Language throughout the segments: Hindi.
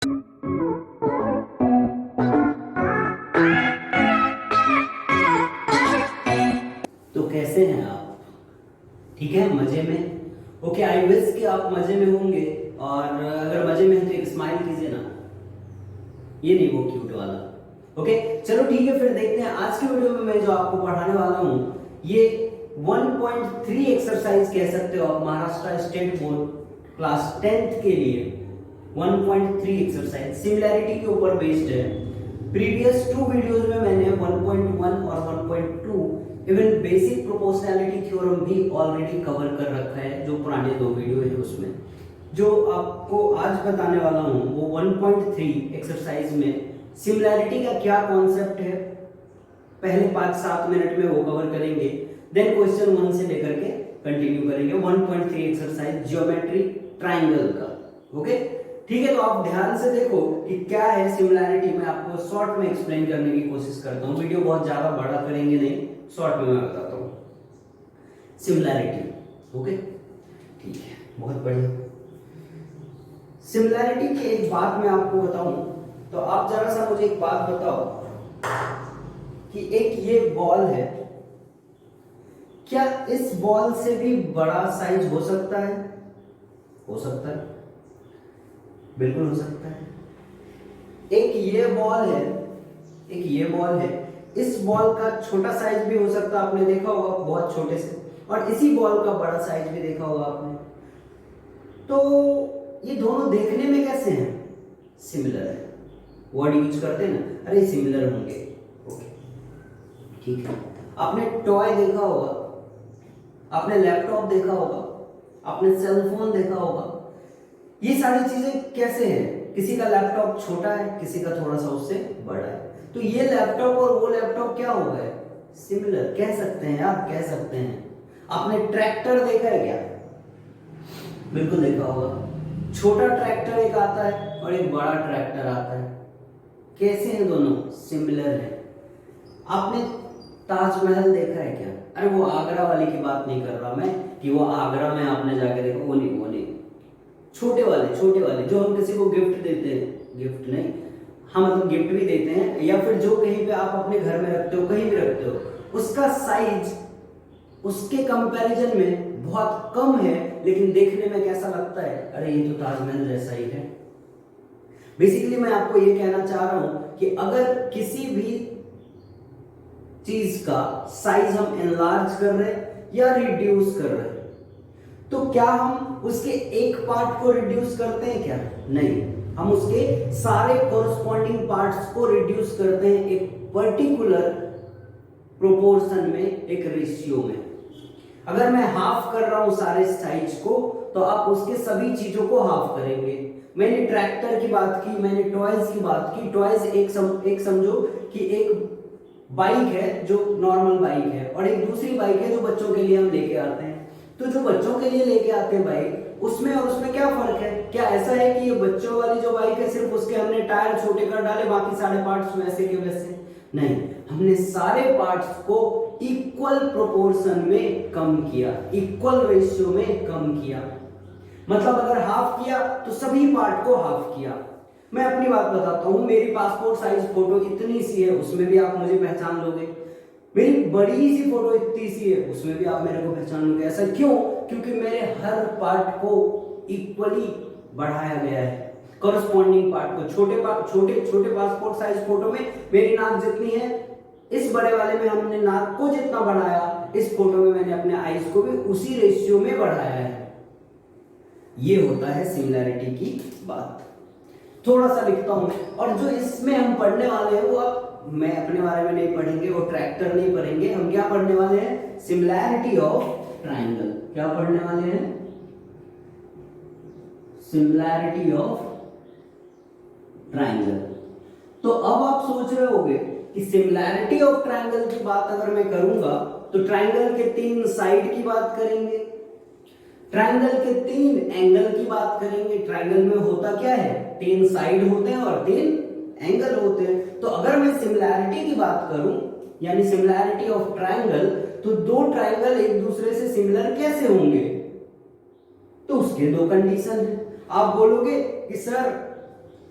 तो कैसे हैं आप? ठीक है, मजे में? ओके, आई विश कि आप मजे में होंगे। और अगर मजे में हैं तो एक स्माइल कीजिए ना, ये नहीं वो क्यूट वाला। ओके, चलो ठीक है, फिर देखते हैं आज की वीडियो में मैं जो आपको पढ़ाने वाला हूँ ये 1.3 एक्सरसाइज कह सकते हो आप, Maharashtra state board class 10th के लिए 1.3 एक्सरसाइज सिमिलैरिटी के ऊपर बेस्ड है। प्रीवियस 2 वीडियोस में मैंने 1.1 और 1.2 इवन बेसिक प्रोपोर्शनैलिटी थ्योरम भी ऑलरेडी कवर कर रखा है, जो पुराने 2 वीडियो है उसमें। जो आपको आज बताने वाला हूं वो 1.3 एक्सरसाइज में सिमिलैरिटी का क्या कॉन्सेप्ट है, पहले 5-7 मिनट में वो कवर करेंगे। देन क्वेश्चन 1 से लेकर के कंटिन्यू करेंगे 1.3 एक्सरसाइज ज्योमेट्री ट्राइंगल का। ओके, ठीक है, तो आप ध्यान से देखो कि क्या है सिमिलैरिटी। मैं आपको शॉर्ट में एक्सप्लेन करने की कोशिश करता हूं, वीडियो बहुत ज्यादा बड़ा करेंगे नहीं, शॉर्ट में मैं बताता हूं सिमिलैरिटी। ओके, ठीक है, बहुत बढ़िया। सिमिलैरिटी की एक बात मैं आपको बताऊं, तो आप जरा सा मुझे एक बात बताओ कि एक ये बॉल है, क्या इस बॉल से भी बड़ा साइज हो सकता है? हो सकता है, बिल्कुल हो सकता है। एक ये बॉल है, एक ये बॉल है, इस बॉल का छोटा साइज भी हो सकता है, आपने देखा होगा बहुत छोटे से, और इसी बॉल का बड़ा साइज भी देखा होगा आपने। तो ये दोनों देखने में कैसे हैं? सिमिलर है। वर्ड यूज करते हैं ना, अरे सिमिलर होंगे। ओके, ठीक है। आपने टॉय देखा होगा, आपने लैपटॉप देखा होगा, आपने सेल फोन देखा होगा। ये सारी चीजें कैसे हैं? किसी का लैपटॉप छोटा है, किसी का थोड़ा सा उससे बड़ा है, तो ये लैपटॉप और वो लैपटॉप क्या हो गए? सिमिलर कह सकते हैं, आप कह सकते हैं। आपने ट्रैक्टर देखा है क्या? बिल्कुल देखा होगा। छोटा ट्रैक्टर एक आता है और एक बड़ा ट्रैक्टर आता है, कैसे हैं दोनों? सिमिलर है। आपने ताजमहल देखा है क्या? अरे वो आगरा वाले की बात नहीं कर रहा मैं कि वो आगरा में आपने जाके देखा, वो नहीं, वो नहीं। छोटे वाले जो हम किसी को गिफ्ट देते हैं, गिफ्ट नहीं, हम मतलब गिफ्ट भी देते हैं, या फिर जो कहीं पे आप अपने घर में रखते हो, कहीं भी रखते हो, उसका साइज उसके कंपैरिजन में बहुत कम है, लेकिन देखने में कैसा लगता है? अरे ये तो ताजमहल जैसा ही है। बेसिकली मैं आपको ये कहना चाह रहा हूं कि अगर किसी भी चीज का साइज हम एनलार्ज कर रहे हैं या रिड्यूस कर रहे हैं, तो क्या हम उसके एक पार्ट को रिड्यूस करते हैं क्या? नहीं, हम उसके सारे कोरस्पॉन्डिंग पार्ट्स को रिड्यूस करते हैं एक पर्टिकुलर प्रोपोर्शन में, एक रेशियो में। अगर मैं हाफ कर रहा हूं सारे साइज को, तो आप उसके सभी चीजों को हाफ करेंगे। मैंने ट्रैक्टर की बात की, मैंने टॉयज की बात की। टॉयज एक समझो कि एक बाइक है जो नॉर्मल बाइक है, और एक दूसरी बाइक है जो बच्चों के लिए हम लेके आते हैं। तो जो बच्चों के लिए लेके आते हैं बाइक, उसमें और उसमें क्या फर्क है? क्या ऐसा है कि ये बच्चों वाली जो बाइक है सिर्फ उसके हमने टायर छोटे कर डाले, बाकी सारे पार्ट्स वैसे के वैसे? नहीं, हमने सारे पार्ट्स को इक्वल प्रोपोर्शन में कम किया, इक्वल रेशियो में कम किया। मतलब अगर हाफ किया तो सभी पार्ट को हाफ किया। मैं अपनी बात बताता हूं, मेरी पासपोर्ट साइज फोटो इतनी सी है, उसमें भी आप मुझे पहचान लोगे। मेरी बड़ी सी फोटो इतनी सी है, उसमें भी आप मेरे को पहचान लोगे। ऐसा क्यों? क्योंकि मेरे हर पार्ट को इक्वली बढ़ाया गया है, कॉरस्पॉन्डिंग पार्ट को। छोटे पासपोर्ट साइज फोटो में मेरी नाक जितनी है, इस बड़े वाले में हमने नाक को जितना बढ़ाया, इस फोटो में मैंने अपने आईज को भी उसी रेशियो में बढ़ाया है। ये होता है सिमिलैरिटी की बात। थोड़ा सा लिखता हूं, और जो इसमें हम पढ़ने वाले हैं वो आप, मैं अपने बारे में नहीं पढ़ेंगे, वो ट्रैक्टर नहीं पढ़ेंगे, हम क्या पढ़ने वाले हैं? Similarity of triangle. क्या पढ़ने वाले हैं? Similarity of triangle. तो अब आप सोच रहे होंगे कि सिमिलैरिटी ऑफ ट्राइंगल की बात अगर मैं करूंगा तो ट्राइंगल के 3 साइड की बात करेंगे, ट्राइंगल के 3 एंगल की बात करेंगे। ट्राइंगल में होता क्या है? 3 साइड होते हैं और 3 एंगल होते हैं। तो अगर मैं सिमिलैरिटी की बात करूं, यानी सिमिलैरिटी ऑफ ट्राइंगल, तो 2 ट्राइंगल एक दूसरे से सिमिलर कैसे होंगे? तो उसके 2 कंडीशन है। आप बोलोगे कि सर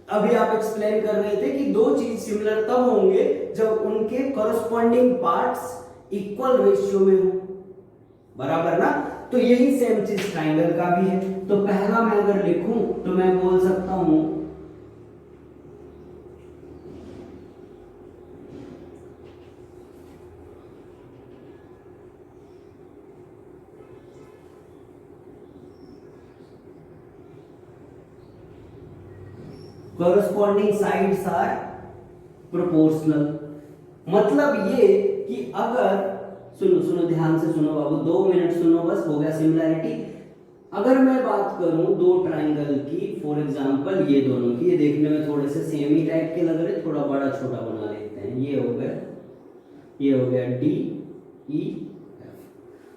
अभी आप एक्सप्लेन कर रहे थे कि दो चीज सिमिलर तब होंगे जब उनके कॉरस्पॉन्डिंग पार्ट्स इक्वल रेशियो में हो, बराबर ना। तो यही सेम चीज ट्राइंगल का भी है। तो पहला मैं अगर लिखूं तो मैं बोल सकता हूं corresponding sides are proportional। मतलब ये कि अगर, सुनो सुनो ध्यान से सुनो बाबू, 2 मिनट सुनो बस, हो गया सिमिलैरिटी। अगर मैं बात करूं दो ट्राइंगल की, फॉर एग्जांपल ये दोनों की, ये देखने में थोड़े से सेम ही टाइप के लग रहे, थोड़ा बड़ा छोटा बना लेते हैं। ये हो गया डी ई एफ।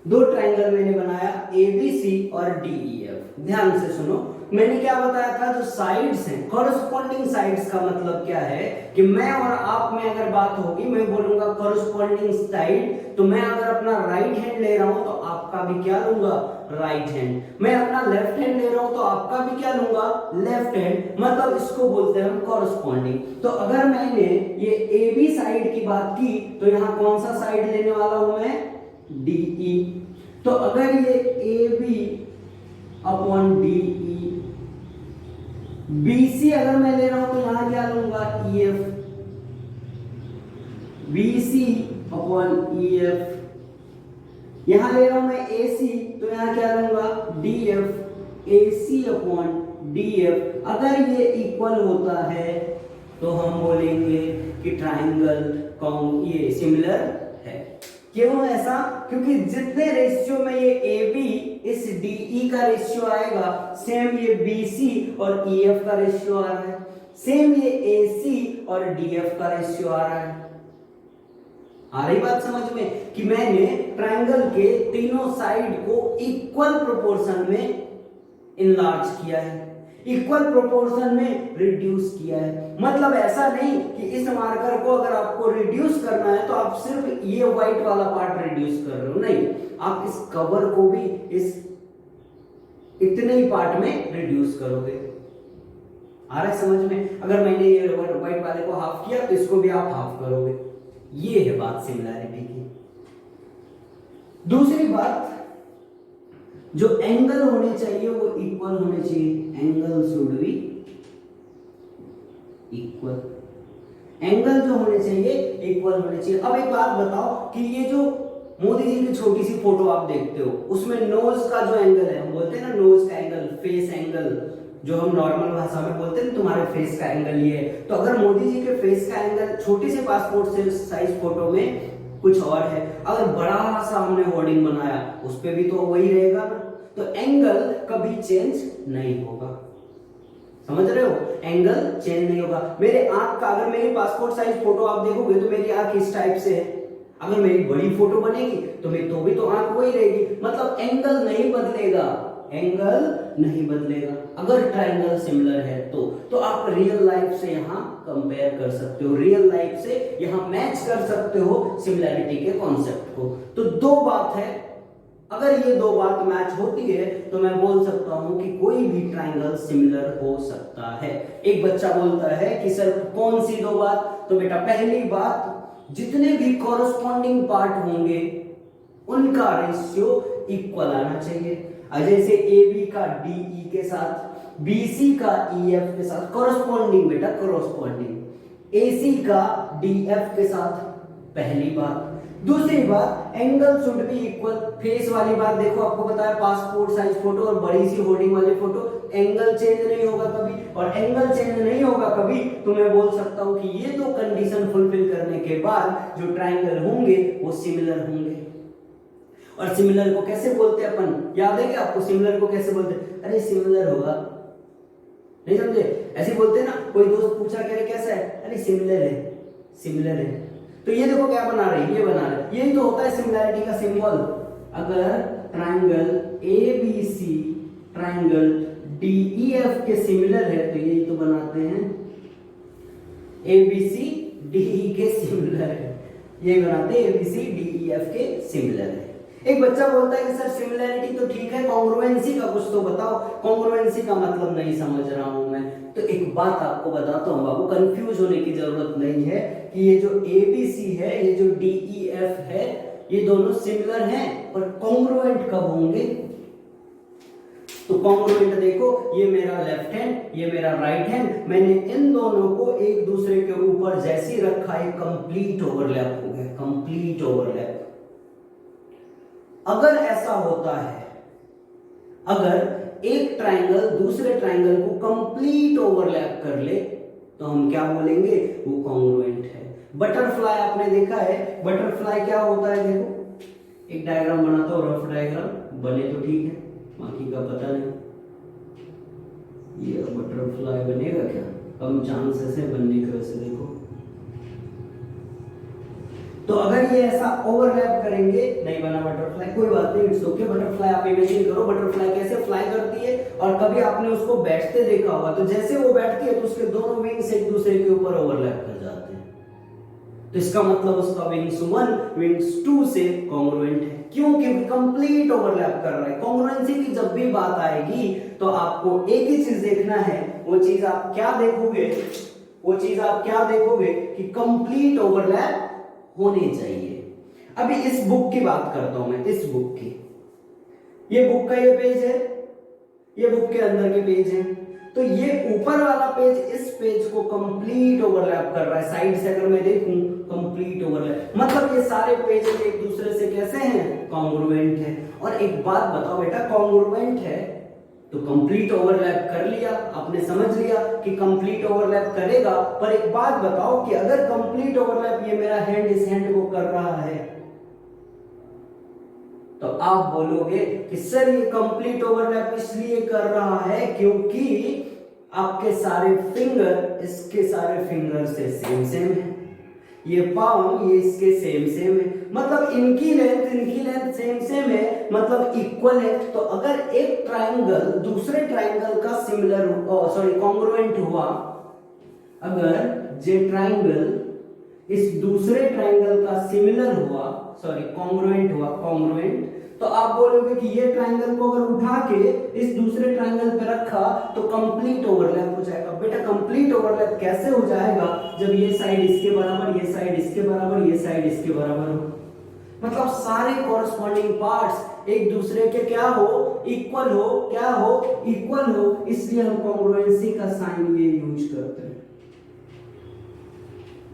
दो ट्राइंगल मैंने बनाया ए बी सी और डी ई एफ। ध्यान से सुनो, मैंने क्या बताया था, जो साइड्स हैं, कॉरस्पॉन्डिंग साइड्स का मतलब क्या है कि मैं और आप में अगर बात होगी, मैं बोलूंगा कॉरस्पॉन्डिंग साइड, तो मैं अगर अपना राइट हैंड ले रहा हूं तो आपका भी क्या लूंगा, राइट हैंड। मैं अपना लेफ्ट हैंड ले रहा हूं तो आपका भी क्या लूंगा, लेफ्ट हैंड। मतलब इसको बोलते हैं हम कॉरस्पॉन्डिंग। तो अगर मैंने ये ए बी साइड की बात की तो यहां कौन सा साइड लेने वाला हूं मैं, डीई। तो अगर ये A B upon DE, BC अगर मैं ले रहा हूं तो यहां क्या लूंगा, E F, BC upon E F. यहां ले रहा हूं मैं एसी तो यहां क्या लूंगा, D F, AC upon D F. अगर ये इक्वल होता है तो हम बोलेंगे कि ट्राइंगल ये सिमिलर है। क्यों ऐसा, क्योंकि जितने रेशियो में ये ए बी इस डीई का रेशियो आएगा, सेम ये बीसी और ईएफ का रेशियो आ रहा है, सेम ये एसी और डीएफ का रेशियो आ रहा है। आ रही बात समझ में कि मैंने ट्राइंगल के तीनों साइड को इक्वल प्रोपोर्शन में इनलार्ज किया है, इक्वल प्रोपोर्शन में रिड्यूस किया है। मतलब ऐसा नहीं कि इस मार्कर को अगर आपको रिड्यूस करना है तो आप सिर्फ ये व्हाइट वाला पार्ट रिड्यूस कर रहे हो, नहीं, आप इस कवर को भी इस इतने ही पार्ट में रिड्यूस करोगे। आ रहा है समझ में। अगर मैंने ये व्हाइट वाले को हाफ किया तो इसको भी आप हाफ करोगे। ये है बात सिमिलैरिटी की। दूसरी बात, जो एंगल होने चाहिए वो इक्वल होने चाहिए। Angle should be equal, angle जो होने चाहिए इक्वल होने चाहिए। अब एक बात बताओ कि ये जो मोदी जी की छोटी सी फोटो आप देखते हो, उसमें नोज का जो एंगल है, हम बोलते हैं ना नोज का एंगल, फेस एंगल, जो हम नॉर्मल भाषा में बोलते हैं तुम्हारे फेस का एंगल ये है। तो अगर मोदी जी के फेस का एंगल छोटी सी पासपोर्ट साइज फोटो में कुछ और है, अगर बड़ा सा हमने होर्डिंग बनाया उस पे भी तो वही रहेगा ना। तो एंगल कभी चेंज नहीं होगा, समझ रहे हो, एंगल चेंज नहीं होगा। मेरे आंख का, अगर मेरी पासपोर्ट साइज फोटो आप देखोगे तो मेरी आंख इस टाइप से है, अगर मेरी बड़ी फोटो बनेगी तो मेरी तो भी तो आंख वही रहेगी। मतलब एंगल नहीं बदलेगा, एंगल नहीं बदलेगा अगर ट्राइंगल सिमिलर है तो आप रियल लाइफ से यहाँ कंपेयर कर सकते हो, रियल लाइफ से यहाँ मैच कर सकते हो सिमिलैरिटी के कॉन्सेप्ट को। तो दो बात है, अगर ये दो बात मैच होती है तो मैं बोल सकता हूं कि कोई भी ट्राइंगल सिमिलर हो सकता है। एक बच्चा बोलता है कि सर कौन सी दो बात, तो बेटा पहली बात, जितने भी कॉरस्पॉन्डिंग पार्ट होंगे उनका रेशियो इक्वल आना चाहिए। जैसे ए बी का डी ई के साथ, बी सी का ई एफ के साथ, कॉरस्पॉन्डिंग बेटा कॉरस्पॉन्डिंग, ए सी का डी एफ के साथ, पहली बात। दूसरी बात, angle should be equal. Face वाली बात देखो, आपको बताया पासपोर्ट साइज फोटो और बड़ी सी होर्डिंग वाली फोटो, एंगल चेंज नहीं होगा कभी, और एंगल चेंज नहीं होगा कभी तो मैं बोल सकता हूं कि ये दो कंडीशन फुलफिल करने के बाद जो ट्राइंगल होंगे वो सिमिलर होंगे। और सिमिलर को कैसे बोलते हैं अपन, याद है कि आपको सिमिलर को कैसे बोलते हैं, अरे सिमिलर होगा, नहीं समझे, ऐसे बोलते हैं ना। कोई दोस्त पूछा कह रहे कैसा है, अरे सिमिलर है, सिमिलर है। तो ये देखो क्या बना रहे हैं, ये बना रहे हैं, यही तो होता है सिमिलैरिटी का सिंबल। अगर triangle A B C triangle D E F के सिमिलर है तो यही तो बनाते हैं, ए बी सी डी ई के सिमिलर है, यही बनाते हैं, A B C D E F के सिमिलर है। एक बच्चा बोलता है कि सर सिमिलैरिटी तो ठीक है, कॉन्ग्रुएंसी का कुछ तो बताओ। कॉन्ग्रुएंसी का मतलब नहीं समझ रहा हूं मैं। तो एक बात आपको बताता हूं बाबू, कंफ्यूज होने की जरूरत नहीं है कि ये जो ABC है, ये जो DEF है, ये दोनों सिमिलर हैं, पर कॉन्ग्रुएंट कब होंगे? तो कॉन्ग्रुएंट देखो, ये मेरा लेफ्ट हैंड, ये मेरा राइट हैंड, मैंने इन दोनों को एक दूसरे के ऊपर जैसे ही रखा, ये कंप्लीट ओवरलैप हो गया, कंप्लीट ओवरलैप। अगर ऐसा होता है, अगर एक ट्रायंगल दूसरे ट्रायंगल को कंप्लीट ओवरलैप कर ले, तो हम क्या बोलेंगे? वो कॉन्ग्रुएंट है। बटरफ्लाई आपने देखा है, बटरफ्लाई क्या होता है? देखो एक डायग्राम बनाता हूं, रफ डायग्राम बने तो ठीक है, बाकी का पता नहीं। ये बटरफ्लाई बनेगा क्या? कम चांसेस है बनने के, वैसे देखो। तो अगर ये ऐसा ओवरलैप करेंगे, नहीं बना बटरफ्लाई, कोई बात नहीं, इट्स ओके। बटरफ्लाई आप इमेजिन करो, बटरफ्लाई कैसे फ्लाई करती है, और कभी आपने उसको बैठते देखा होगा, तो जैसे वो बैठती है तो उसके दोनों विंग्स एक दूसरे के ऊपर ओवरलैप कर जाते हैं। तो इसका मतलब उसका विंग्स 1 विंग्स 2 से कॉन्ग्रुएंट है। क्यों? क्योंकि कंप्लीट ओवरलैप कर रहा है। कॉन्ग्रुएंसी की जब भी बात आएगी तो आपको एक ही चीज देखना है, वो चीज आप क्या देखोगे? वो चीज आप क्या देखोगे कि कंप्लीट ओवरलैप होने चाहिए। अभी इस बुक की बात करता हूं मैं, इस बुक की, ये बुक का ये पेज है, ये बुक के अंदर के पेज है, तो ये ऊपर वाला पेज इस पेज को कंप्लीट ओवरलैप कर रहा है। साइड से अगर मैं देखूं, कंप्लीट ओवरलैप, मतलब ये सारे पेज एक दूसरे से कैसे हैं? कॉन्ग्रुएंट है। और एक बात बताओ बेटा, कॉन्ग्रुएंट है तो कंप्लीट ओवरलैप कर लिया, आपने समझ लिया कि कंप्लीट ओवरलैप करेगा। पर एक बात बताओ कि अगर कंप्लीट ओवरलैप ये मेरा हैंड इस हैंड को कर रहा है, तो आप बोलोगे कि सर ये कंप्लीट ओवरलैप इसलिए कर रहा है क्योंकि आपके सारे फिंगर इसके सारे फिंगर से सेम सेम है, ये पाम ये इसके सेम सेम है, मतलब इनकी लेंथ सेम सेम है, मतलब इक्वल है। तो अगर एक ट्रायंगल दूसरे ट्रायंगल का सिमिलर कॉन्ग्रुएंट हुआ, अगर ये ट्रायंगल इस दूसरे ट्रायंगल का सिमिलर हुआ, कॉन्ग्रुएंट हुआ, कॉन्ग्रुएंट, तो आप बोलोगे कि ये ट्रायंगल को अगर उठा के इस दूसरे ट्रायंगल पे रखा तो कंप्लीट ओवरलैप हो जाएगा। बेटा कंप्लीट ओवरलैप कैसे हो जाएगा? जब ये साइड इसके बराबर, ये साइड इसके बराबर, ये साइड इसके बराबर हो, मतलब सारे कॉरस्पॉन्डिंग पार्ट्स एक दूसरे के क्या हो? इक्वल हो। क्या हो? इक्वल हो। इसलिए हम कॉन्ग्रुएंसी का साइन ये यूज करते हैं,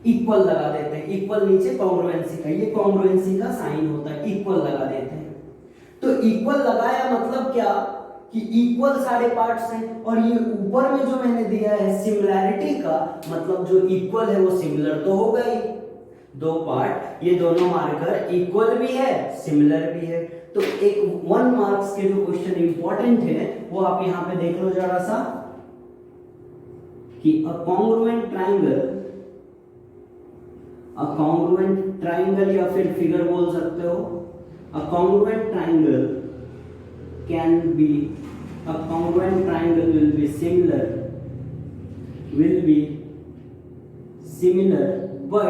इक्वल लगा देते हैं। इक्वल नीचे कॉन्ग्रुएंसी का, ये कॉन्ग्रुएंसी का साइन होता है, इक्वल लगा देते हैं। तो इक्वल लगाया मतलब क्या कि इक्वल सारे पार्ट्स हैं, और ये ऊपर में जो मैंने दिया है सिमिलैरिटी का, मतलब जो इक्वल है वो सिमिलर तो होगा ही। दो पार्ट, ये दोनों मार्कर इक्वल भी है, सिमिलर भी है। तो एक 1 मार्क्स के जो क्वेश्चन इंपॉर्टेंट है वो आप यहां पे देख लो जरा सा, कि अ कॉन्ग्रुएंट ट्राइंगल या फिर फिगर बोल सकते हो, a congruent triangle will be similar, but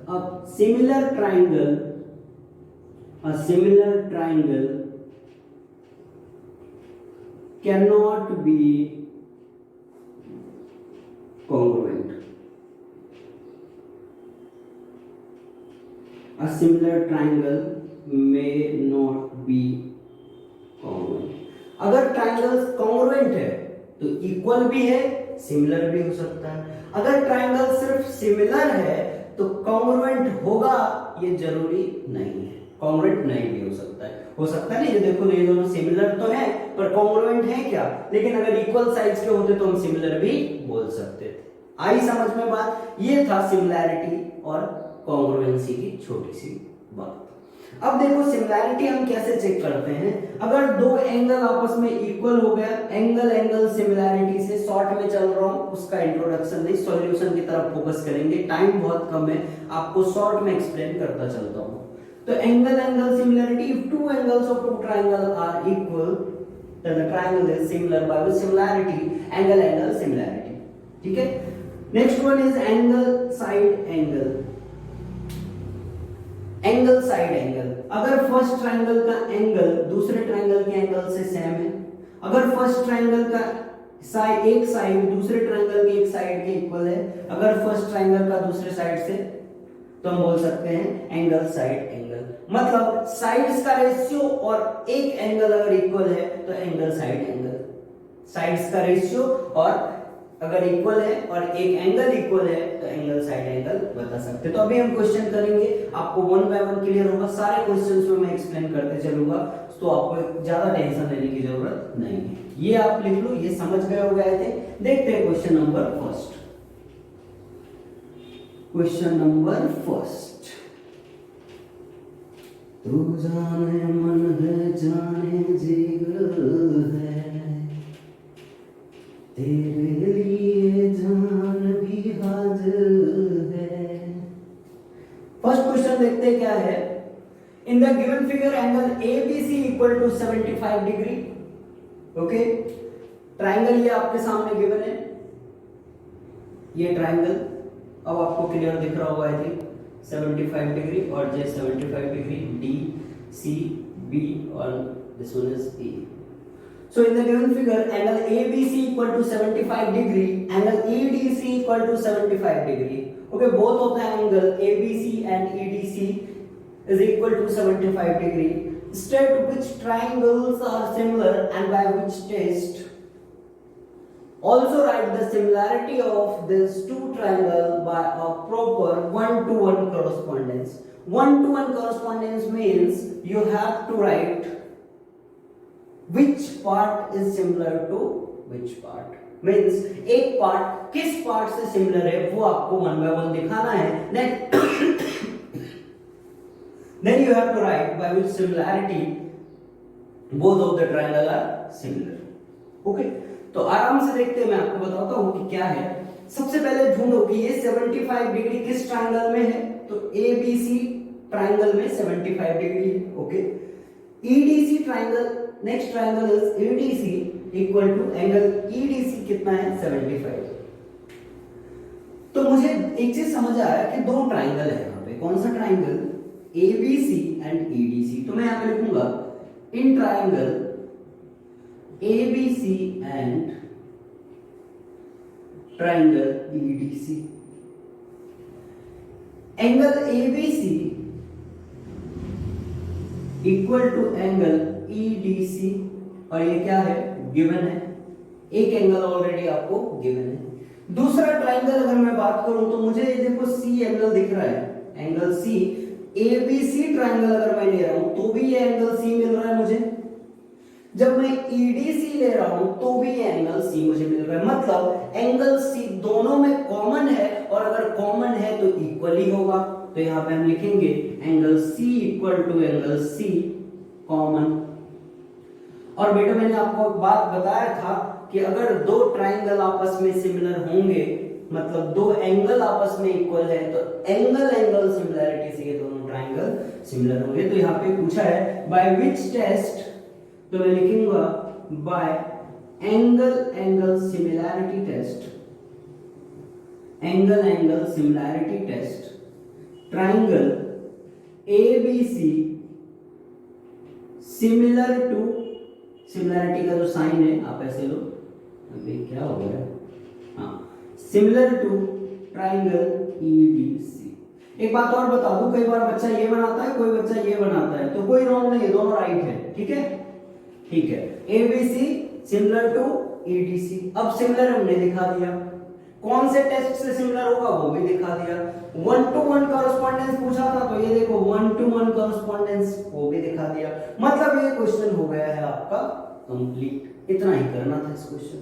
a similar triangle cannot be congruent. A similar triangle may not be congruent. अगर ट्राइंगल कॉन्ग्रुएंट है तो इक्वल भी है, सिमिलर भी हो सकता है। अगर ट्राइंगल सिर्फ सिमिलर है तो कॉन्ग्रुएंट होगा ये जरूरी नहीं है, कॉन्ग्रुएंट नहीं भी हो सकता है। हो सकता है ना, ये देखो ये दोनों सिमिलर तो हैं पर कॉन्ग्रुएंट है क्या? लेकिन अगर इक्वल साइज के होते तो हम सिमिलर भी बोल सकते थे। आई समझ में बात? ये था सिमिलैरिटी और कॉन्ग्रुएंसी की छोटी सी बात। अब देखो सिमिलैरिटी हम कैसे चेक करते हैं। अगर दो एंगल आपस में इक्वल हो गया, एंगल सिमिलैरिटी से शॉर्ट में चल रहा हूं, उसका इंट्रोडक्शन नहीं, सॉल्यूशन की तरफ फोकस करेंगे, टाइम बहुत कम है, आपको शॉर्ट में एक्सप्लेन करता चलता हूं। तो angle similarity, if two angles of two triangle are equal then the triangle is similar by the similarity angle similarity. ठीक है, next one is angle side angle. Angle side angle, अगर फर्स्ट ट्रायंगल का एंगल दूसरे ट्रायंगल के एंगल से सेम है, अगर फर्स्ट ट्रायंगल का साइड, एक साइड दूसरे ट्रायंगल की एक साइड के इक्वल है, अगर फर्स्ट ट्रायंगल का दूसरे साइड से, तो हम बोल सकते हैं एंगल साइड एंगल। मतलब साइड्स का रेशियो और एक एंगल अगर इक्वल है तो एंगल साइड एंगल। साइड्स का रेशियो और अगर इक्वल है और एक एंगल इक्वल है तो एंगल साइड एंगल बता सकते हैं। तो अभी हम क्वेश्चन करेंगे, आपको वन बाय वन क्लियर होगा, सारे क्वेश्चंस में मैं एक्सप्लेन करते चलूंगा, तो आपको ज्यादा टेंशन लेने की जरूरत नहीं है। ये आप लिख लो, ये समझ गए हो गए थे। देखते हैं question number first. Question number first, तू जाने मन है जाने जिगर है, तेरे लिए जान भी हाजिर है। फर्स्ट क्वेश्चन देखते हैं क्या है। In the given figure angle ABC equal to 75 degree. Okay, triangle ये आपके सामने गिवन है, ये ट्राइंगल अब आपको क्लियर दिख रहा होगा, आई थिंक 75 डिग्री और जे 75 डिग्री, डी सी बी और this one is a. So in the given figure, angle ABC equal to 75 degree, angle EDC equal to 75 degree. Okay, both of the angle ABC and EDC is equal to 75 degree. State which triangles are similar and by which test. Also write the similarity of these two triangles by a proper one-to-one correspondence. One-to-one correspondence means you have to write which part is similar to which part, means एक पार्ट किस पार्ट से सिमिलर है वो आपको वन बाय वन दिखाना है। then you have to write by which similarity both of the triangle are similar. okay, तो आराम से देखते हैं, मैं आपको बताता हूं कि क्या है। सबसे पहले ढूंढो कि ये 75 डिग्री किस ट्रायंगल में है, तो ABC ट्रायंगल में 75 डिग्री है। Okay, EDC triangle, next triangle is EDC equal to angle EDC कितना है 75। तो मुझे एक चीज समझ आया कि दो ट्रायंगल है यहाँ पे, कौन सा ट्रायंगल, ABC एंड EDC। तो मैं यहाँ पे लिखूंगा in triangle ABC and triangle EDC। Angle ABC equal to angle EDC और ये क्या है, गिवन है, एक एंगल ऑलरेडी आपको गिवन है। दूसरा ट्रायंगल अगर मैं बात करूं तो मुझे देखो C एंगल दिख रहा है, एंगल C। ABC ट्रायंगल अगर मैं ले रहा हूं तो भी ये एंगल C मिल रहा है मुझे, जब मैं EDC ले रहा हूं तो भी ये एंगल C मुझे मिल रहा है। मतलब एंगल C दोनों में कॉमन है और अगर कॉमन है तो इक्वल ही होगा। तो यहां पे हम लिखेंगे angle C equal to angle C common. और बेटा मैंने आपको एक बात बताया था कि अगर दो ट्रायंगल आपस में सिमिलर होंगे, मतलब दो एंगल आपस में इक्वल है, तो एंगल एंगल सिमिलैरिटी से ये दोनों ट्रायंगल सिमिलर होंगे। तो यहाँ पे पूछा है बाय विच टेस्ट, तो मैं लिखूंगा by angle angle similarity test. Angle angle similarity test triangle ABC similar to, similarity का जो साइन है आप ऐसे लो, अभी क्या हो गया, हाँ, सिमिलर टू ट्रायंगल EDC। एक बात और बता दूं, कई बार बच्चा ये बनाता है, कोई बच्चा ये बनाता है, तो कोई रॉन्ग नहीं है, दोनों राइट है। ठीक है, ठीक है, ABC सिमिलर टू EDC। अब सिमिलर हमने दिखा दिया, कौन से टेस्ट से सिमिलर होगा वो भी दिखा दिया। वन टू वन कॉरेस्पॉन्डेंस पूछा था तो ये देखो वन टू वन कॉरेस्पॉन्डेंस वो भी दिखा दिया। मतलब ये क्वेश्चन हो गया है आपका कंप्लीट। इतना ही करना था इस क्वेश्चन।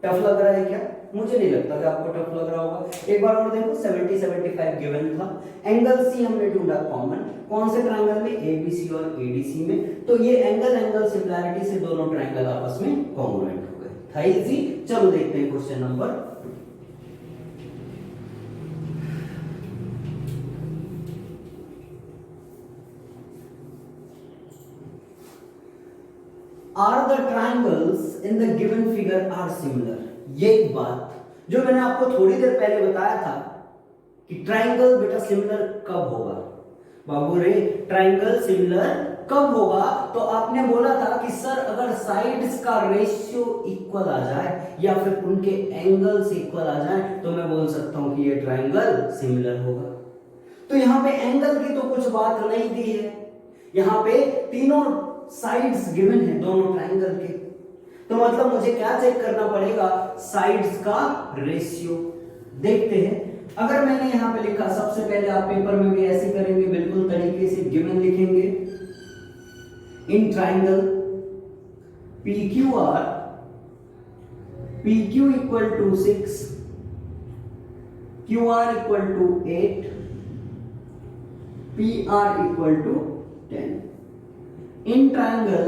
टफ लग रहा है क्या? मुझे नहीं लगता कि आपको टफ लग रहा होगा। एक बार और देखो 70 75 गिवन था, एंगल C हमने ढूंढा कॉमन, कौन से ट्रायंगल में, ABC और ADC में। तो ये एंगल एंगल सिमिलैरिटी से दोनों ट्रायंगल आपस में कॉन्ग्रुएंट हो गए। था इजी। चलो देखते हैं question number 2। Are the triangles in the given figure are similar? ये एक बात जो मैंने आपको थोड़ी देर पहले बताया था कि ट्राइंगल बेटा सिमिलर कब होगा। बाबू रे ट्राइंगल सिमिलर कब होगा? तो आपने बोला था कि सर अगर साइड्स का रेशियो इक्वल आ जाए या फिर उनके एंगल्स इक्वल आ जाए तो मैं बोल सकता हूं कि ये ट्रायंगल सिमिलर होगा। तो यहां पे एंगल की तो कुछ बात नहीं दी है, यहां पे तीनों साइड्स गिवन है दोनों ट्रायंगल के, तो मतलब मुझे क्या चेक करना पड़ेगा? साइड्स का रेशियो। देखते हैं, अगर मैंने यहां पे लिखा, सबसे पहले आप पेपर में भी ऐसे करेंगे, बिल्कुल तरीके से गिवन लिखेंगे, in triangle PQR, PQ equal to 6, QR equal to 8, PR equal to 10, in triangle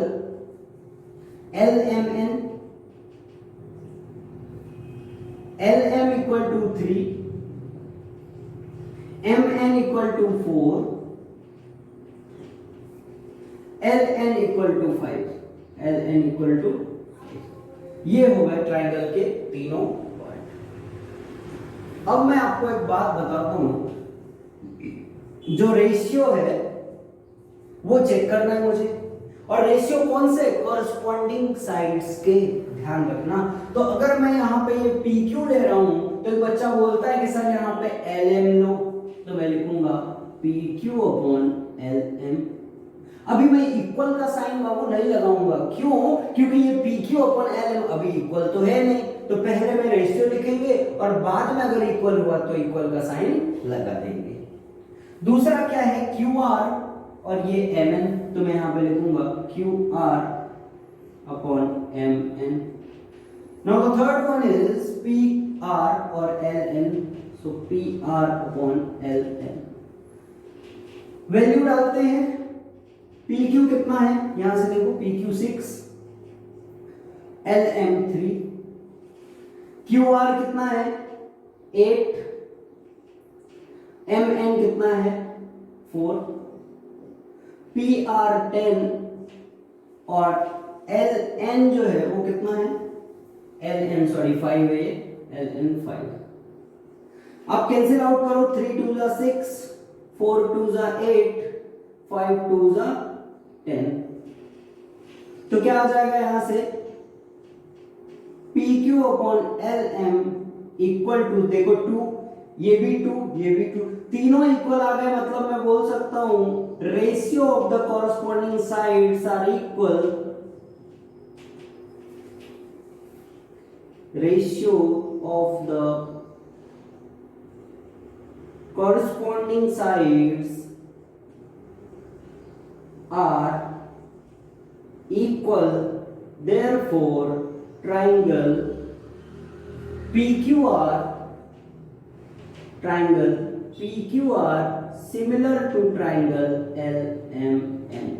LMN, LM equal to 3, MN equal to 4, LN equal to 5, LN equal to 5। ये हो गए ट्रायंगल के तीनों पॉइंट। अब मैं आपको एक बात बताता हूं, जो रेशियो है वो चेक करना है मुझे, और रेशियो कौन से? कॉरस्पॉन्डिंग साइड्स के, ध्यान रखना। तो अगर मैं यहां पे ये PQ ले रहा हूं तो एक बच्चा बोलता है कि सर यहां पे LM लो, तो मैं लिखूंगा PQ अपॉन LM। अभी मैं इक्वल का साइन बाबू नहीं लगाऊंगा, क्यों? क्योंकि ये PQ अपॉन LM अभी इक्वल तो है नहीं, तो पहले में रेशियो लिखेंगे और बाद में अगर इक्वल हुआ तो इक्वल का साइन लगा देंगे। दूसरा क्या है? QR और ये MN, तो मैं यहां पे लिखूंगा QR upon MN। Now the third one is PR और LN, सो PR अपॉन LN। वैल्यू डालते हैं, PQ कितना है? यहां से देखो, PQ 6, LM 3, QR कितना है? 8, MN कितना है? 4, PR 10 और LN जो है वो कितना है? LN 5 है, LN 5। आप कैंसिल आउट करो, 3 2 जा 6, 4 2 जा 8, 5 2 जा 10, तो क्या आ जाएगा यहां से? PQ upon LM equal to, देखो 2, ये भी 2, ये भी 2, तीनों इक्वल आ गए, मतलब मैं बोल सकता हूं ratio of the corresponding sides are equal, ratio of the corresponding sides are equal, therefore triangle PQR similar to triangle LMN।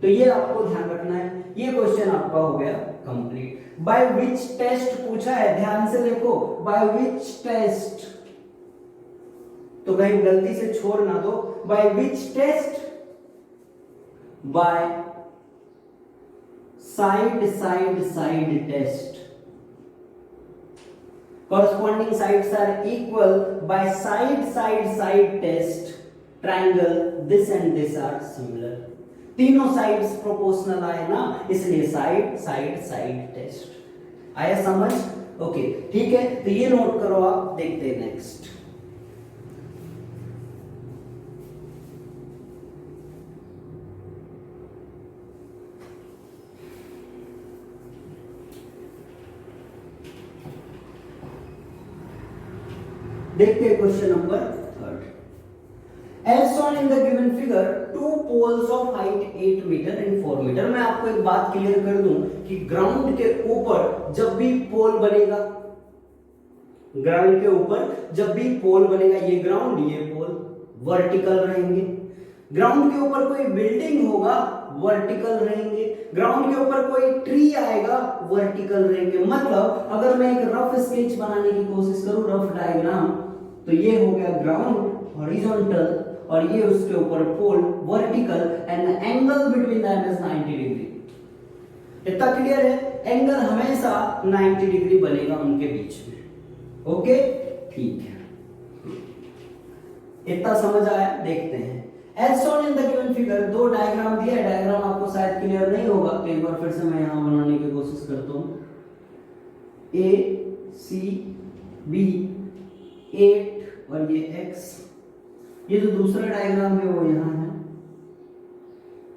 तो ये आपको ध्यान रखना है। ये क्वेश्चन आपका हो गया कंप्लीट। बाय विच टेस्ट पूछा है, ध्यान से देखो, बाय विच टेस्ट, तो कहीं गलती से छोड़ ना दो। By which test? By side test. corresponding sides are equal by side test, triangle this and this are similar। तीनों साइड्स प्रोपोर्शनल आए ना, इसलिए साइड टेस्ट आया समझ? ओके ठीक है, तो ये नोट करो आप। देखते हैं नेक्स्ट। देखते हैं question number 3। As shown in the given figure, two poles of height 8 metre and 4 metre. मैं आपको एक बात क्लियर कर दूं कि ग्राउंड के ऊपर जब भी पोल बनेगा, ग्राउंड के ऊपर जब भी पोल बनेगा, ये ग्राउंड ये पोल वर्टिकल रहेंगे। ग्राउंड के ऊपर कोई बिल्डिंग होगा, वर्टिकल रहेंगे। ग्राउंड के ऊपर कोई ट्री आएगा, वर्टिकल रहेंगे। मतलब अगर मैं एक रफ स्केच बनाने की कोशिश करूं, रफ डायग्राम, तो ये हो गया ग्राउंड हॉरिजॉन्टल और ये उसके ऊपर pole vertical, and angle between them is 90 degree. इतना क्लियर है? एंगल हमेशा 90 डिग्री बनेगा उनके बीच में। ओके ठीक है, इतना समझ आया? देखते हैं as shown in the given figure, दो डायग्राम दिया है, डायग्राम आपको शायद क्लियर नहीं होगा तो एक बार फिर से मैं यहां बनाने की कोशिश करता हूं। ए सी बी 8 और ये x, ये जो दूसरा डायग्राम है वो यहां है,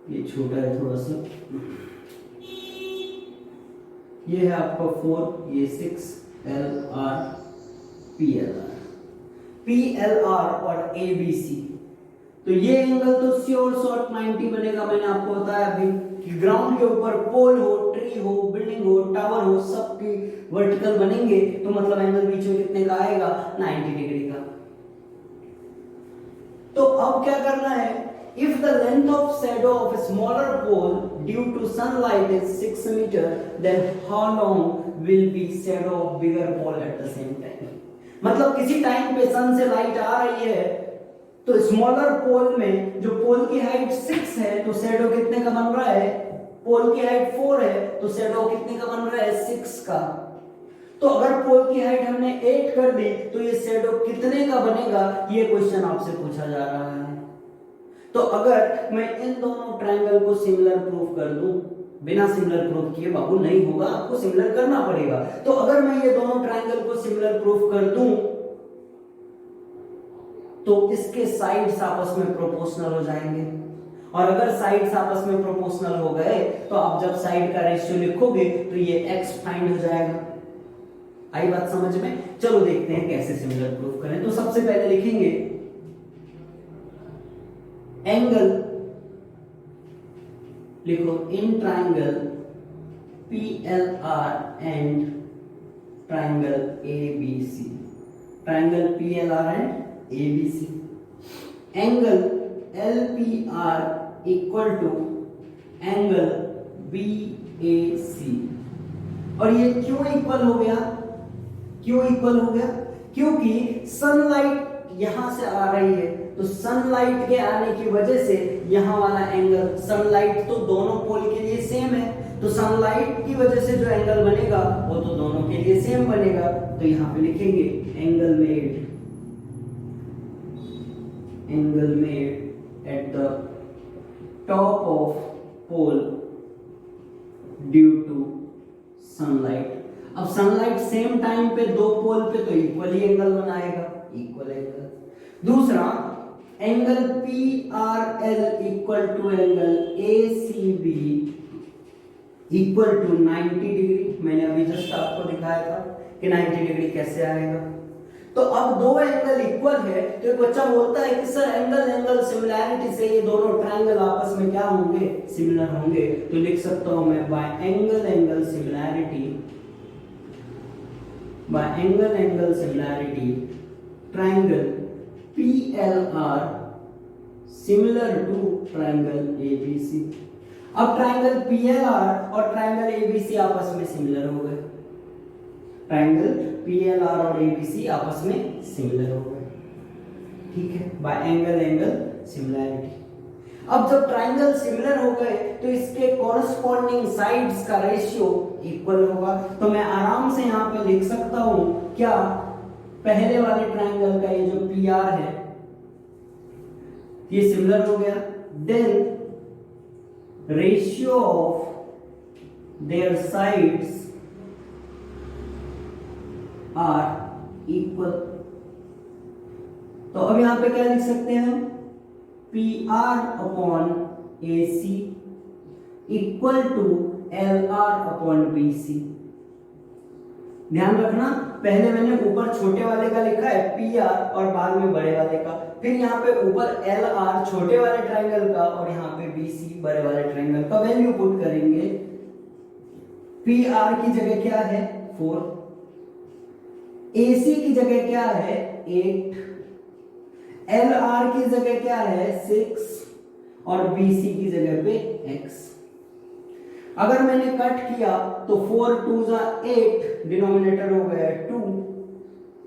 ये छोटा है थोड़ा सा, ये है आपका 4, ये 6 LR PLR और ABC। तो ये एंगल तो श्योर शॉर्ट 90 बनेगा। मैंने आपको बताया अभी कि ग्राउंड के ऊपर पोल हो, ट्री हो, बिल्डिंग हो, टावर हो, सब की वर्टिकल बनेंगे तो मतलब एंगल बीच में कितने का आएगा, 90 डिग्री का। तो अब क्या करना है, if the length of shadow of a smaller pole due to sunlight is 6 meter, then how long will be shadow of bigger pole at the same time? मतलब किसी टाइम पे सन से लाइट आ रही है तो स्मॉलर पोल में जो पोल की हाइट 6 है तो शैडो कितने का बन रहा है, पोल की हाइट 4 है तो शैडो कितने का बन रहा है, 6 का। तो अगर पोल की हाइट हमने 8 कर दी तो ये शैडो कितने का बनेगा, ये क्वेश्चन आपसे पूछा जा रहा है। तो अगर मैं इन दोनों ट्रायंगल को सिमिलर प्रूफ कर दूं, बिना सिमिलर प्रूफ किए बाबू नहीं होगा, आपको सिमिलर करना पड़ेगा। तो अगर मैं ये दोनों ट्रायंगल को सिमिलर प्रूफ कर दूं तो इसके साइड्स आपस में प्रोपोर्शनल हो जाएंगे, और अगर साइड्स आपस में प्रोपोर्शनल हो गए तो आप जब साइड का रेशियो लिखोगे तो ये x फाइंड हो जाएगा। आई बात समझ में? चलो देखते हैं कैसे सिमिलर प्रूफ करें। तो सबसे पहले लिखेंगे एंगल, लिखो in triangle PLR and triangle ABC, triangle PLR and ABC, angle LPR equal to angle BAC। और ये क्यों इक्वल हो गया, क्यों इक्वल हो गया, क्योंकि सनलाइट यहां से आ रही है तो सनलाइट के आने की वजह से यहां वाला एंगल, सनलाइट तो दोनों पोल के लिए सेम है तो सनलाइट की वजह से जो एंगल बनेगा वो तो दोनों के लिए सेम बनेगा। तो यहां पे लिखेंगे angle made, angle made at the top of pole due to sunlight. अब सनलाइट सेम टाइम पे दो पोल पे तो इक्वल ही एंगल बनाएगा, इक्वल एंगल। दूसरा angle PRL equal to angle ACB equal to 90 degree. मैंने अभी जस्ट आपको दिखाया था कि 90 डिग्री कैसे आएगा। तो अब दो एंगल इक्वल है तो एक बच्चा बोलता है कि सर एंगल एंगल सिमिलैरिटी से ये दोनों ट्रायंगल आपस में क्या होंगे, सिमिलर होंगे। तो लिख सकता हूं मैं by angle angle similarity, by angle angle similarity triangle PLR similar to triangle ABC। अब ट्रायंगल PLR और ट्रायंगल ABC आपस में सिमिलर हो गए, ट्रायंगल PLR और ABC आपस में सिमिलर हो गए, ठीक है, बाय एंगल एंगल सिमिलैरिटी। अब जब ट्रायंगल सिमिलर हो गए तो इसके कॉरस्पॉन्डिंग साइड्स का रेशियो इक्वल होगा। तो मैं आराम से यहां पे लिख सकता हूं क्या, पहले वाले ट्रायंगल का ये जो PR है ये सिमिलर हो गया, then ratio of their sides are equal. तो अब यहां पे क्या लिख सकते हैं हम, PR upon AC equal to LR upon BC। ध्यान रखना पहले मैंने ऊपर छोटे वाले का लिखा है PR और बाद में बड़े वाले का, फिर यहाँ पे ऊपर LR छोटे वाले ट्रायंगल का और यहाँ पे BC बड़े वाले ट्रायंगल का वैल्यू पुट करेंगे। PR की जगह क्या है 4, AC की जगह क्या है 8, LR की जगह क्या है 6 और BC की जगह पे X। अगर मैंने कट किया तो 4 2 8, डिनोमिनेटर हो गया 2।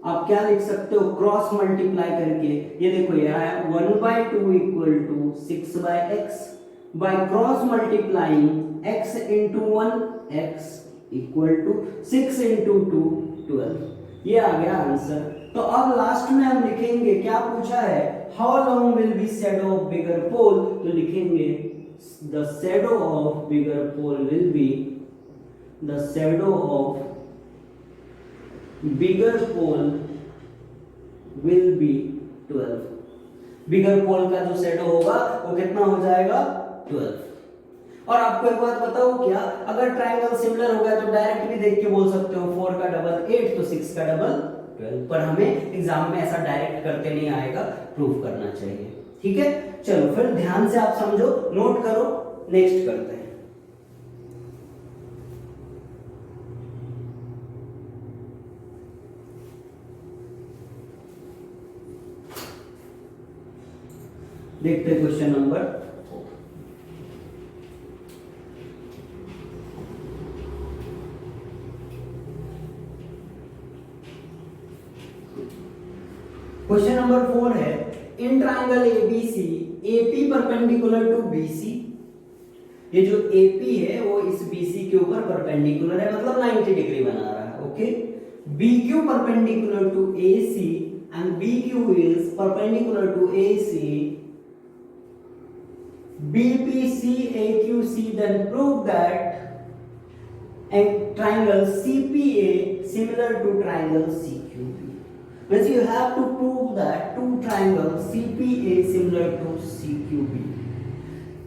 आप क्या लिख सकते हो, क्रॉस मल्टीप्लाई करके, ये देखो ये आया 1/2 equal to 6/x, by cross multiplying x into 1 x equal to 6 into 2 12। ये आ गया आंसर। तो अब लास्ट में हम लिखेंगे, क्या पूछा है, how long will be shadow of bigger pole, तो लिखेंगे the shadow of bigger pole will be, the shadow of bigger pole will be 12। Bigger pole का जो शैडो होगा वो कितना हो जाएगा, 12। और आपको एक बात बताऊं क्या, अगर ट्रायंगल सिमिलर होगा तो डायरेक्ट भी देख के बोल सकते हो 4 का डबल 8 तो 6 का डबल 12, पर हमें एग्जाम में ऐसा डायरेक्ट करते नहीं आएगा, प्रूव करना चाहिए। ठीक है, चलो फिर ध्यान से आप समझो, नोट करो, नेक्स्ट करते हैं। देखते हैं क्वेश्चन नंबर 4। क्वेश्चन नंबर 4 है, in triangle ABC AP perpendicular to BC, ये जो एपी है वो इस बीसी के ऊपर परपेंडिकुलर है, मतलब 90 डिग्री बना रहा है। Okay, BQ perpendicular to AC and BQ is perpendicular to AC, BPC AQC, then prove that a triangle CPA similar to triangle CQB. Means you have to prove that two triangles CPA similar to CQB.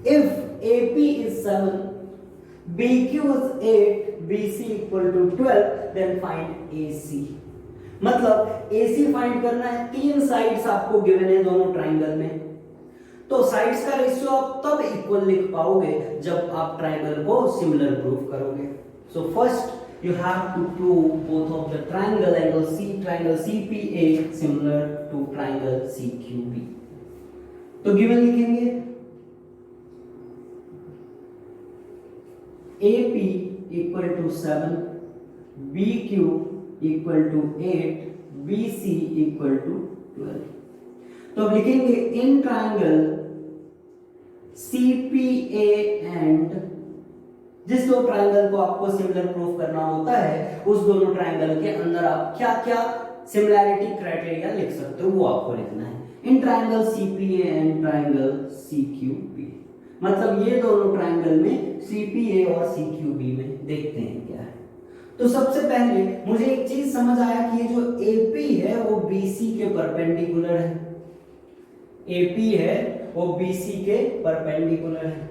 If AP is 7, BQ is 8, BC equal to 12, then find AC. मतलब AC फाइंड करना है, 3 साइड्स आपको गिवन है दोनों ट्राइंगल में, तो साइड्स का रेशियो आप तब इक्वल लिख पाओगे जब आप ट्राइंगल को सिमिलर प्रूव करोगे। So first you have to prove both of the triangle triangle CPA similar to triangle CQB। तो गिवन लिखेंगे AP equal to 7, BQ equal to 8, BC equal to 12। तो अब लिखेंगे इन ट्राइंगल CPA एंड, जिस दो ट्राइंगल को आपको सिमिलर प्रूफ करना होता है उस दोनों ट्राइंगल के अंदर आप क्या क्या सिमिलैरिटी क्राइटेरिया लिख सकते हो वो आपको लिखना है। In triangle CPA and triangle CQB, मतलब ये दोनों ट्राइंगल में CPA और CQB में देखते हैं क्या है। तो सबसे पहले मुझे एक चीज समझ आया कि ये जो AP है वो BC के परपेंडिकुलर है, AP है वो BC के परपेंडिकुलर है।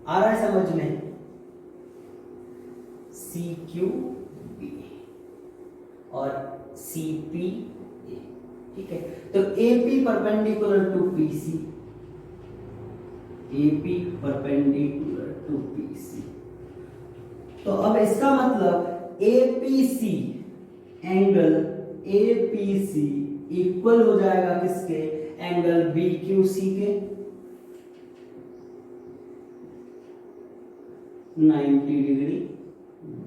आ रहा है समझ में? CQB और CPA, ठीक है। तो AP perpendicular to PC, AP perpendicular to PC, तो अब इसका मतलब APC एंगल APC इक्वल हो जाएगा किसके, एंगल BQC के 90 डिग्री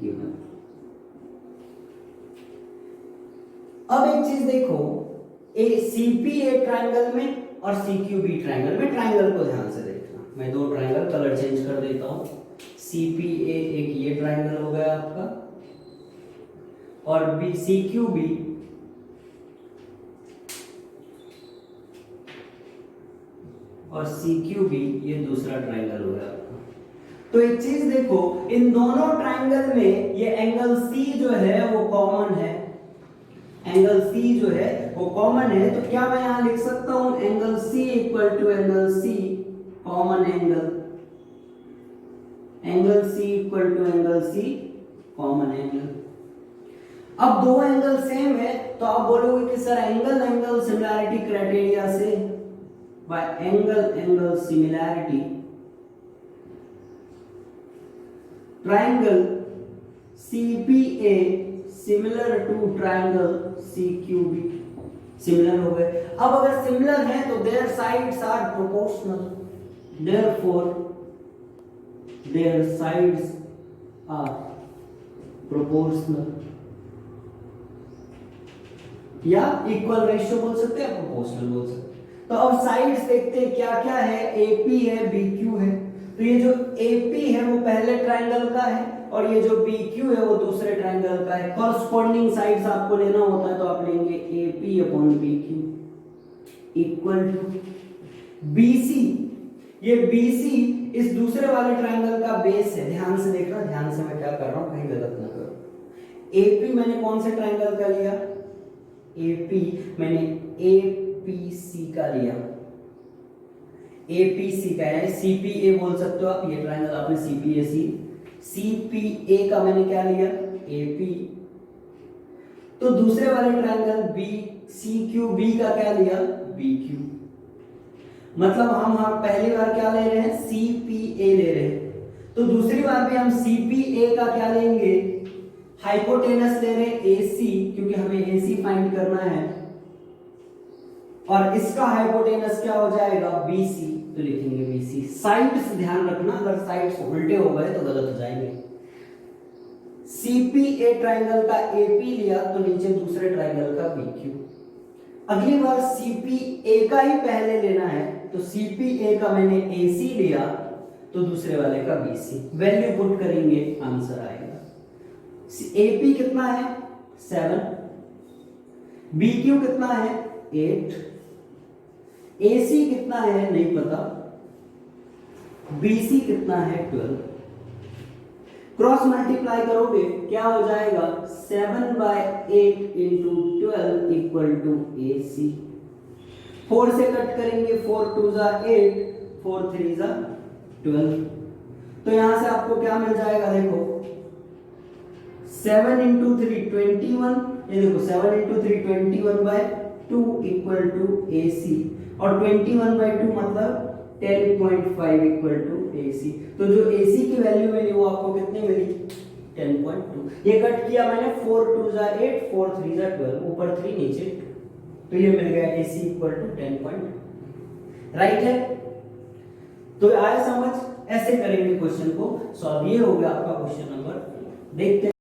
गिवन। अब एक चीज देखो, CPA ट्राइंगल में और CQB ट्राइंगल में, ट्राइंगल को ध्यान से देखना, मैं दो ट्राइंगल कलर चेंज कर देता हूं। CPA एक ये ट्राइंगल हो गया आपका, और CQB और CQB ये दूसरा ट्राइंगल हो गया आपका। तो एक चीज देखो, इन दोनों ट्राइंगल में ये एंगल C जो है वो कॉमन है, एंगल C जो है वो कॉमन है, तो क्या मैं यहां लिख सकता हूं angle C equal to angle C common angle, angle C equal to angle C common angle. अब दो एंगल सेम है तो आप बोलोगे कि sir angle angle similarity criteria से, by angle similarity, triangle CPA similar to triangle CQB, similar हो गए। अब अगर सिमिलर है तो their sides are proportional, therefore their sides are proportional, या इक्वल रेशियो बोल सकते हैं, प्रोपोर्शनल बोल सकते हैं। तो अब साइड्स देखते हैं क्या क्या है, AP है, BQ है। तो ये जो AP है वो पहले ट्राइंगल का है और ये जो बी क्यू है वो दूसरे ट्रायंगल का है। कॉरस्पॉन्डिंग साइड्स आपको लेना होता है तो आप लेंगे A P upon B Q equal to B C. ये बी सी इस दूसरे वाले ट्रायंगल का बेस है। ध्यान से देखना, ध्यान से मैं क्या कर रहा हूं, कहीं गलत ना करो। एपी मैंने कौन से ट्रायंगल का लिया, एपी मैंने एपीसी का लिया, एपीसी का है, सीपीए बोल सकते हो आप, ये ट्रायंगल आपने सीपीएसी। सीपीए का मैंने क्या लिया, एपी। तो दूसरे वाले triangle B C Q B का क्या लिया, बी क्यू। मतलब हम पहली बार क्या ले रहे हैं, सीपीए ले रहे हैं, तो दूसरी बार भी हम सीपीए का क्या लेंगे, हाइपोटेनस ले रहे हैं एसी, क्योंकि हमें एसी फाइंड करना है, और इसका हाइपोटेनस क्या हो जाएगा, बीसी, तो लिखेंगे बीसी। साइड्स ध्यान रखना, अगर साइड्स उल्टे हो गए तो गलत हो जाएंगे। सीपीए ट्रायंगल का एपी लिया तो नीचे दूसरे ट्रायंगल का बीक्यू। अगली बार सीपीए का ही पहले लेना है, तो सीपीए का मैंने एसी लिया तो दूसरे वाले का बीसी। वैल्यू पुट करेंगे, आंसर आएगा। एपी कितना है 7, बीक्यू कितना है 8, एसी कितना है नहीं पता, बीसी कितना है 12। क्रॉस मल्टीप्लाई करोगे क्या हो जाएगा, 7/8 इंटू 12 इक्वल टू AC। 4 से कट करेंगे, 4 2 जा 8, 4 3 जा 12। तो यहां से आपको क्या मिल जाएगा, देखो 7 इंटू 3 21, ये देखो 7 इंटू 3 21/2 इक्वल टू AC, और 21/2 मतलब 10.5 इक्वल टू AC। तो जो AC की वैल्यू मिली वो आपको कितनी मिली, 10.2। ये कट किया मैंने, 4 2 जा 8, 4 3 जा 12, ऊपर 3 नीचे 2, तो ये मिल गया AC इक्वल टू 10.2। राइट है, तो आया समझ, ऐसे करेंगे क्वेश्चन को सॉल्व। ये हो गया आपका क्वेश्चन नंबर 4। देखते हैं